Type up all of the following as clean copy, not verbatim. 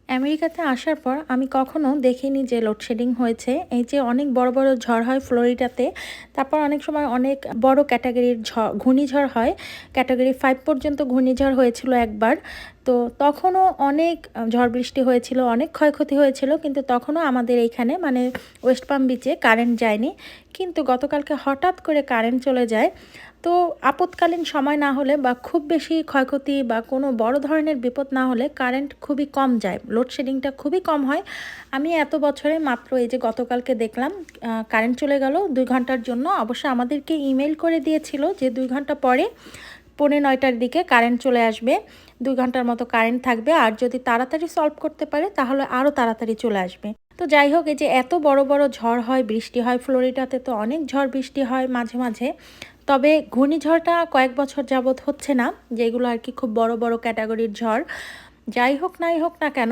আমেরিকাতে আসার পর আমি কখনো দেখিনি যে লোডশেডিং হয়েছে। এই যে অনেক বড় বড় ঝড় হয় ফ্লোরিডাতে, তারপর অনেক সময় অনেক বড় ক্যাটাগরির ঘূর্ণিঝড় হয়। ক্যাটাগরি 5 পর্যন্ত ঘূর্ণিঝড় হয়েছিল একবার। তো তখনও অনেক ঝড় বৃষ্টি হয়েছিল, অনেক ক্ষয়ক্ষতি হয়েছিল, কিন্তু তখনও আমাদের এইখানে মানে ওয়েস্ট পাম বিচে কারেন্ট যায়নি। কিন্তু গতকালকে হঠাৎ করে কারেন্ট চলে যায়। তো আপৎকালীন সময় না হলে বা খুব বেশি ক্ষয়ক্ষতি বা কোনো বড় ধরনের বিপদ না হলে কারেন্ট খুবই কম যায়, লোডশেডিংটা খুবই কম হয়। আমি এত বছরে মাত্র এই যে গতকালকে দেখলাম কারেন্ট চলে গেল 2 ঘন্টার জন্য। অবশ্য আমাদেরকে ইমেল করে দিয়েছিল যে 2 ঘন্টা পরে 8:45টার দিকে কারেন্ট চলে আসবে, 2 ঘন্টার মতো কারেন্ট থাকবে, আর যদি তাড়াতাড়ি সলভ করতে পারে তাহলে আরও তাড়াতাড়ি চলে আসবে। তো যাই হোক, এই যে এত বড় বড় ঝড় হয়, বৃষ্টি হয় ফ্লোরিডাতে, তো অনেক ঝড় বৃষ্টি হয় মাঝে মাঝে। তবে ঘূর্ণিঝড়টা কয়েক বছর যাবৎ হচ্ছে না, যেগুলো আর কি খুব বড় বড় ক্যাটাগরির ঝড়। যাই হোক নাই হোক না কেন,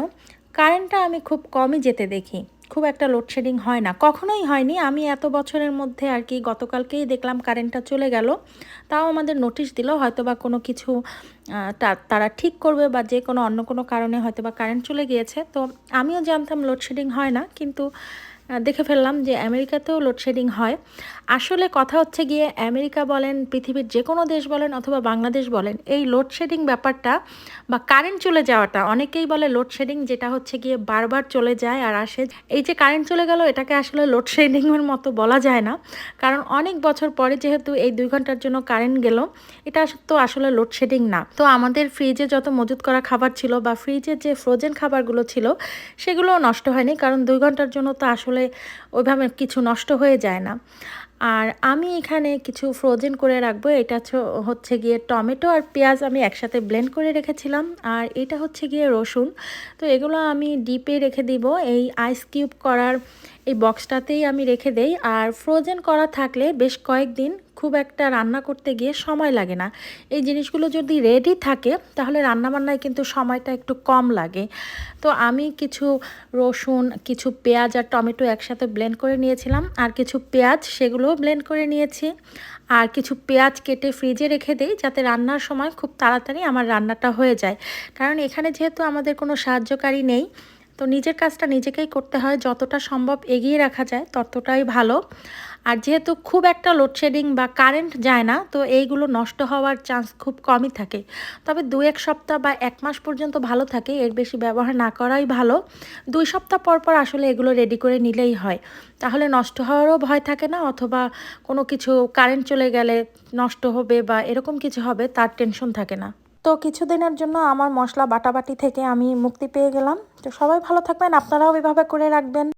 কারেন্টটা আমি খুব কমই যেতে দেখি। খুব একটা লোডশেডিং হয় না, কখনোই হয়নি। আমি এত বছরের মধ্যে আর কি গতকালকেই দেখলাম কারেন্টটা চলে গেল। তাও আমাদের নোটিশ দিল, হয়তো বা কোনো কিছু তারা ঠিক করবে, বা যে কোনো অন্য কোনো কারণে হয়তো বা কারেন্ট চলে গিয়েছে। তো আমিও জানতাম লোডশেডিং হয় না, কিন্তু দেখে ফেললাম যে আমেরিকাতেও লোডশেডিং হয়। আসলে কথা হচ্ছে গিয়ে, আমেরিকা বলেন, পৃথিবীর যে কোনো দেশ বলেন অথবা বাংলাদেশ বলেন, এই লোডশেডিং ব্যাপারটা বা কারেন্ট চলে যাওয়াটা, অনেকেই বলে লোডশেডিং, যেটা হচ্ছে গিয়ে বারবার চলে যায় আর আসে। এই যে কারেন্ট চলে গেল, এটাকে আসলে লোডশেডিংয়ের মতো বলা যায় না, কারণ অনেক বছর পরে যেহেতু এই 2 ঘন্টার জন্য কারেন্ট গেল, এটা তো আসলে লোডশেডিং না। তো আমাদের ফ্রিজে যত মজুত করা খাবার ছিল বা ফ্রিজে যে ফ্রোজেন খাবারগুলো ছিল, সেগুলোও নষ্ট হয়নি, কারণ 2 ঘন্টার জন্য তো আসলে ওইভাবে কিছু নষ্ট হয়ে যায় না। আর আমি এখানে কিছু ফ্রোজেন করে রাখবো। এটা হচ্ছে গিয়ে টমেটো আর পেঁয়াজ আমি একসাথে ব্লেন্ড করে রেখেছিলাম, আর এটা হচ্ছে গিয়ে রসুন। তো এগুলো আমি ডিপে রেখে দিব, এই আইস কিউব করার এই বক্সটাতেই আমি রেখে দেই। আর ফ্রোজেন করা থাকলে বেশ কয়েকদিন খুব একটা রান্না করতে গিয়ে সময় লাগে না। এই জিনিসগুলো যদি রেডি থাকে তাহলে রান্নাবান্নায় কিন্তু সময়টা একটু কম লাগে। তো আমি কিছু রসুন, কিছু পেঁয়াজ আর টমেটো একসাথে ব্লেন্ড করে নিয়েছিলাম, আর কিছু পেঁয়াজ সেগুলোও ব্লেন্ড করে নিয়েছি। আর কিছু পেঁয়াজ কেটে ফ্রিজে রেখে দেই, যাতে রান্নার সময় খুব তাড়াতাড়ি আমার রান্নাটা হয়ে যায়। কারণ এখানে যেহেতু আমাদের কোনো সাহায্যকারী নেই, তো নিজের কাজটা নিজেকেই করতে হয়। যতটা সম্ভব এগিয়ে রাখা যায় ততটাই ভালো। আর যেহেতু খুব একটা লোডশেডিং বা কারেন্ট যায় না, তো এইগুলো নষ্ট হওয়ার চান্স খুব কমই থাকে। তবে 2-1 সপ্তাহ বা 1 মাস পর্যন্ত ভালো থাকে, এর বেশি ব্যবহার না করাই ভালো। 2 সপ্তাহ পর পর আসলে এগুলো রেডি করে নিলেই হয়, তাহলে নষ্ট হওয়ারও ভয় থাকে না, অথবা কোনো কিছু কারেন্ট চলে গেলে নষ্ট হবে বা এরকম কিছু হবে তার টেনশন থাকে না। তো কিছুদিনের জন্য আমার মশলা বাটাবাটি থেকে আমি মুক্তি পেয়ে গেলাম। তো সবাই ভালো থাকবেন, আপনারাও এভাবে করে রাখবেন।